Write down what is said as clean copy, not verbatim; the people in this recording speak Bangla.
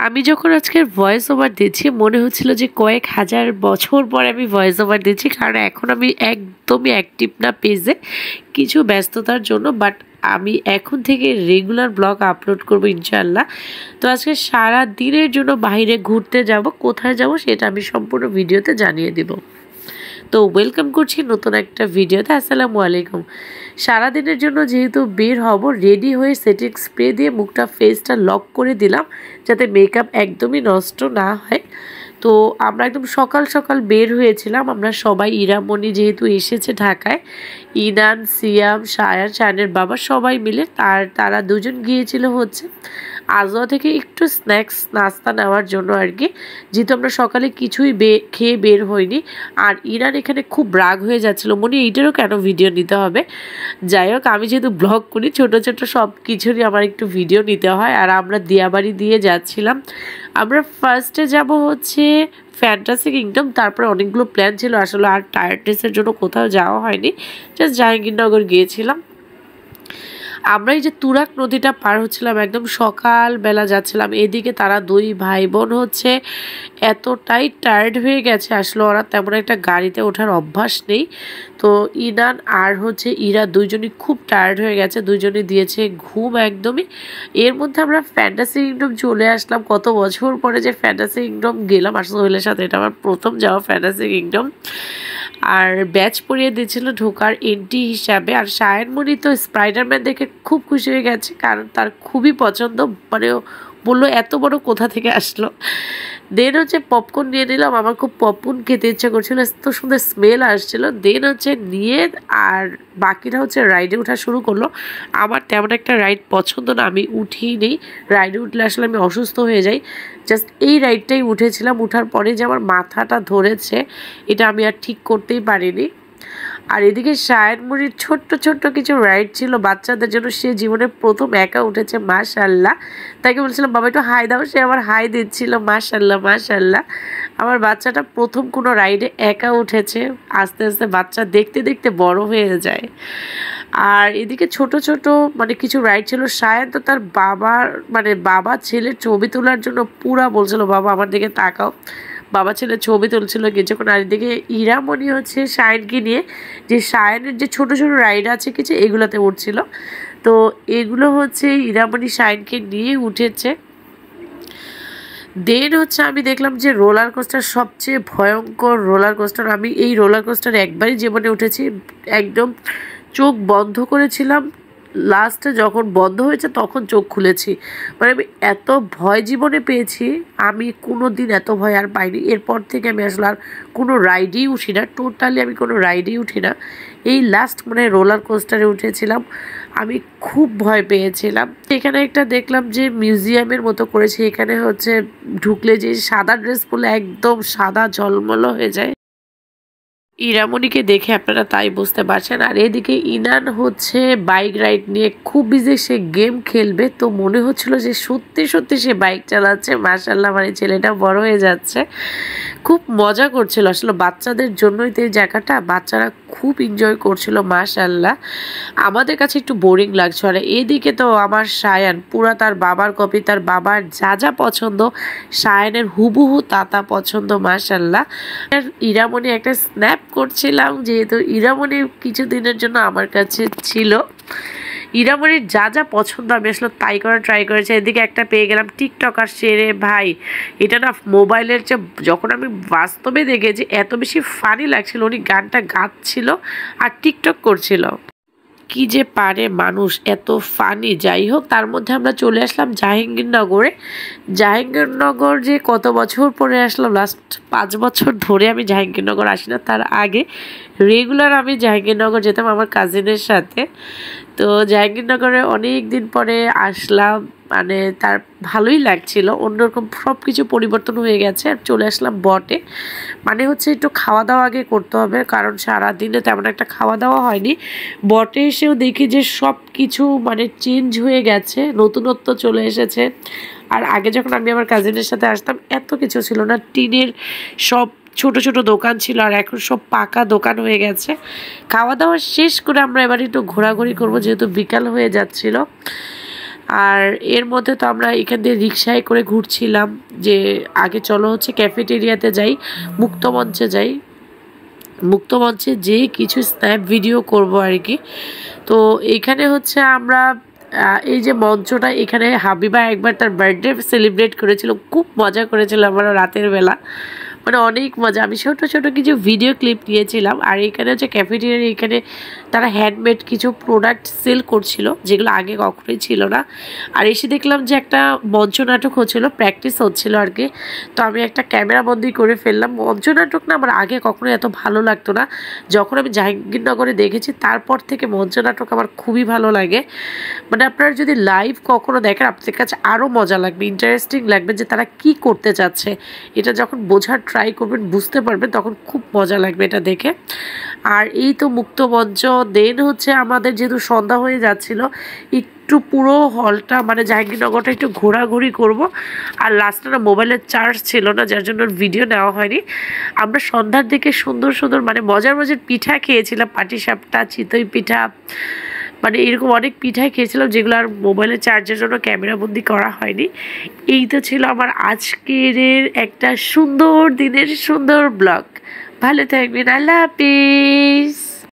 আমি যখন আজকের ভয়েস ওভার দিচ্ছি মনে হচ্ছিল যে কয়েক হাজার বছর পরে আমি ভয়েস ওভার দিচ্ছি, কারণ এখন আমি একদমই অ্যাক্টিভ না পেজে, কিছু ব্যস্ততার জন্য। বাট আমি এখন থেকে রেগুলার ব্লগ আপলোড করব ইনশাআল্লাহ। তো আজকে সারা দিনের জন্য বাইরে ঘুরতে যাব, কোথায় যাব সেটা আমি সম্পূর্ণ ভিডিওতে জানিয়ে দেব। তো ওয়েলকাম করছি নতুন একটা ভিডিওতে। আসসালামু আলাইকুম। সারাদিনের জন্য যেহেতু বের হব, রেডি হয়ে সেটিং স্প্রে দিয়ে মুখটা ফেসটা লক করে দিলাম যাতে মেকআপ একদমই নষ্ট না হয়। তো আমরা একদম সকাল সকাল বের হয়েছিলাম, আমরা সবাই। ইরামণি যেহেতু এসেছে ঢাকায়, ইনান, সিয়াম, সায়ান, শানের বাবা সবাই মিলে, তারা দুজন গিয়েছিল হচ্ছে আজোয়া থেকে একটু স্ন্যাক্স নাস্তা নেওয়ার জন্য আর কি, যেহেতু আমরা সকালে কিছুই খেয়ে বের হইনি। আর ইরান এখানে খুব রাগ হয়ে যাচ্ছিলো, মনে এইটারও কেন ভিডিও নিতে হবে। যাই হোক, আমি যেহেতু ব্লগ করি ছোটো ছোটো সব কিছুরই আমার একটু ভিডিও নিতে হয়। আর আমরা দিয়াবাড়ি দিয়ে যাচ্ছিলাম। আমরা ফার্স্টে যাব হচ্ছে ফ্যান্টাসি কিংডম, তারপরে অনেকগুলো প্ল্যান ছিল আসলে, আর টায়ার্ডনেসের জন্য কোথাও যাওয়া হয়নি, জাস্ট জাহাঙ্গীরনগর গিয়েছিলাম। আমরা এই যে তুরাগ নদীটা পার হচ্ছিলাম, একদম সকালবেলা যাচ্ছিলাম। এদিকে তারা দুই ভাই বোন হচ্ছে এতটাই টায়ার্ড হয়ে গেছে, আসলে ওরা তেমন একটা গাড়িতে ওঠার অভ্যাস নেই। তো ইনান আর হচ্ছে ইরা দুইজনই খুব টায়ার্ড হয়ে গেছে, দুইজনই দিয়েছে ঘুম একদমই। এর মধ্যে আমরা ফ্যান্টাসি কিংডম চলে আসলাম। কত বছর পরে যে ফ্যান্টাসি কিংডম গেলাম আর সোহেলের সাথে, এটা আমার প্রথম যাওয়া ফ্যান্টাসি কিংডম। আর ব্যাচ পরিয়ে দিয়েছিল ঢোকার এন্ট্রি হিসাবে। আর সায়নমণি তো স্পাইডারম্যান দেখে খুব খুশি হয়ে গেছে, কারণ তার খুবই পছন্দ, মানে বললো এত বড় কোথা থেকে আসলো। দেন হচ্ছে পপকর্ন নিয়ে নিলাম, আমার খুব পপকর্ন খেতে ইচ্ছা করছিল, এত সুন্দর স্মেল আসছিল। দেন হচ্ছে নিয়ে আর বাকিরা হচ্ছে রাইডে ওঠা শুরু করলো। আমার তেমন একটা রাইড পছন্দ না, আমি উঠিই নেই। রাইডে উঠলে আসলে আমি অসুস্থ হয়ে যাই। জাস্ট এই রাইডটাই উঠেছিলাম, উঠার পরে যে আমার মাথাটা ধরেছে এটা আমি আর ঠিক করতেই পারিনি। আর এদিকে সায়নমণির ছোট্ট ছোট্ট কিছু রাইড ছিল বাচ্চাদের জন্য, সে জীবনে প্রথম একা উঠেছে, মাশাআল্লাহ। তাকে বলছিলাম বাবা একটু হাই দাও, সে আমার হাই দিচ্ছিল, মাশাআল্লাহ মাশাআল্লাহ। আমার বাচ্চাটা প্রথম কোনো রাইডে একা উঠেছে। আস্তে আস্তে বাচ্চা দেখতে দেখতে বড় হয়ে যায়। আর এদিকে ছোট ছোট মানে কিছু রাইড ছিল। সায়ন তো তার বাবা ছেলের ছবি তোলার জন্য পুরা বলছিল বাবা আমার দিকে তাকাও, বাবা ছেলে ছবি তুলছিল কিছুক্ষণ। আর এদিকে ইরামণি হচ্ছে সায়নকে নিয়ে যে সায়নের যে ছোট ছোট রাইড আছে কিছু, এগুলোতে উঠছিল। তো এগুলো হচ্ছে ইরামণি সায়নকে নিয়ে উঠেছে। দেন হচ্ছে আমি দেখলাম যে রোলার কোস্টার, সবচেয়ে ভয়ঙ্কর রোলার কোস্টার। আমি এই রোলার কোস্টার একবারই জীবনে উঠেছি, একদম চোখ বন্ধ করেছিলাম। লাস্টে যখন বন্ধ হয়েছে তখন চোখ খুলেছি। মানে আমি এত ভয় জীবনে পেয়েছি, আমি কোনো দিন এত ভয় আর পাইনি। এরপর থেকে আমি আসলে আর কোনো রাইডেই উঠি না, টোটালি আমি কোনো রাইডেই উঠি না। এই লাস্ট মানে রোলার কোস্টারে উঠেছিলাম, আমি খুব ভয় পেয়েছিলাম। এখানে একটা দেখলাম যে মিউজিয়ামের মতো করেছে, এখানে হচ্ছে ঢুকলে যে সাদা ড্রেস পরলে একদম সাদা ঝলমলো হয়ে যায়। ইরামণিকে দেখে আপনারা তাই বুঝতে পারছেন। আর এদিকে ইনান হচ্ছে বাইক রাইড নিয়ে খুব বিজি, সে গেম খেলবে। তো মনে হচ্ছিল যে সত্যি সত্যি সে বাইক চালাচ্ছে। মাশাআল্লাহ, মানে ছেলেটা বড় হয়ে যাচ্ছে, খুব মজা করছিল। আসলে বাচ্চাদের জন্যই তো এই জায়গাটা, বাচ্চারা খুব এনজয় করছিল মাশাআল্লাহ। আমাদের কাছে একটু বোরিং লাগছে। আর এদিকে তো আমার সায়ান পুরা তার বাবার কপি, তার বাবার যা যা পছন্দ সায়ানের হুবহু তা পছন্দ মাশাআল্লাহ। আর ইরামণি একটা স্ন্যাপ করছিলাম, যেহেতু ইরামণি কিছুদিনের জন্য আমার কাছে ছিল। ইরামণির যা যা পছন্দ আমি আসলে তাই করা ট্রাই করেছি। এদিকে একটা পেয়ে গেলাম টিকটকার সেরে ভাই, এটা না মোবাইলের চেয়ে যখন আমি বাস্তবে দেখেছি এত বেশি ফানি লাগছিল। উনি গানটা গাচ্ছিল আর টিকটক করছিল, কি যে পারে মানুষ, এত ফানি। যাই হোক, তার মধ্যে আমরা চলে আসলাম জাহাঙ্গীরনগরে। জাহাঙ্গীরনগর যে কত বছর পরে আসলাম, লাস্ট 5 বছর ধরে আমি জাহাঙ্গীরনগর আসি না। তার আগে রেগুলার আমি জাহাঙ্গীরনগর যেতাম আমার কাজিনের সাথে। তো জাহাঙ্গীরনগরে অনেক দিন পরে আসলাম, মানে তার ভালোই লাগছিল, অন্যরকম সব কিছু পরিবর্তন হয়ে গেছে। আর চলে আসলাম বটে, মানে হচ্ছে একটু খাওয়া দাওয়া আগে করতে হবে, কারণ সারাদিনে তেমন একটা খাওয়া দাওয়া হয়নি। বটে এসেও দেখি যে সব কিছু মানে চেঞ্জ হয়ে গেছে, নতুনত্ব চলে এসেছে। আর আগে যখন আমি আমার কাজিনের সাথে আসতাম এত কিছু ছিল না, টিনের সব ছোট ছোট দোকান ছিল, আর এখন সব পাকা দোকান হয়ে গেছে। খাওয়া দাওয়া শেষ করে আমরা এবার একটু ঘোরাঘুরি করবো, যেহেতু বিকাল হয়ে যাচ্ছিল। আর এর মধ্যে তো আমরা এখান দিয়ে রিক্সায় করে ঘুরছিলাম যে আগে চলো হচ্ছে ক্যাফেটেরিয়াতে যাই, মুক্তমঞ্চে যাই, মুক্তমঞ্চে যে কিছু স্ন্যাপ ভিডিও করব আর কি। তো এখানে হচ্ছে আমরা এই যে মঞ্চটা, এখানে হাবিবা একবার তার বার্থডে সেলিব্রেট করেছিল, খুব মজা করেছিল আমরা রাতের বেলা, মানে অনেক মজা। আমি ছোটো ছোটো কিছু ভিডিও ক্লিপ নিয়েছিলাম। আর এখানে হচ্ছে ক্যাফেটেরিয়ার এখানে তারা হ্যান্ডমেড কিছু প্রোডাক্ট সেল করছিল যেগুলো আগে কখনোই ছিল না। আর এসে দেখলাম যে একটা মঞ্চ নাটক হচ্ছিলো, প্র্যাকটিস হচ্ছিলো আর কি। তো আমি একটা ক্যামেরা বন্দি করে ফেললাম। মঞ্চ নাটক না আমার আগে কখনো এত ভালো লাগতো না, যখন আমি জাহাঙ্গীরনগরে দেখেছি তারপর থেকে মঞ্চ নাটক আমার খুবই ভালো লাগে। মানে আপনারা যদি লাইভ কখনো দেখেন আপনাদের কাছে আরও মজা লাগবে, ইন্টারেস্টিং লাগবে যে তারা কি করতে চাচ্ছে। এটা যখন বোঝার ট্রাই করবেন বুঝতে পারবেন, তখন খুব মজা লাগবে এটা দেখে। আর এই তো মুক্ত মঞ্চ। দেন হচ্ছে আমাদের যেহেতু সন্ধ্যা হয়ে যাচ্ছিল, একটু পুরো হলটা মানে জাহাঙ্গীরনগরটা একটু ঘোরাঘুরি করব। আর লাস্টে না মোবাইলের চার্জ ছিল না, যার জন্য ভিডিও নেওয়া হয়নি। আমরা সন্ধ্যার দিকে সুন্দর সুন্দর মানে মজার মজার পিঠা খেয়েছিলাম, পাটিসাপটা, চিতই পিঠা, মানে এরকম অনেক পিঠাই খেয়েছিলাম যেগুলো আর মোবাইলের চার্জের জন্য ক্যামেরাবন্দি করা হয়নি। এই তো ছিল আমার আজকের একটা সুন্দর দিনের সুন্দর ব্লগ। ভালো থাকবেন, আল্লাহ হাফিজ।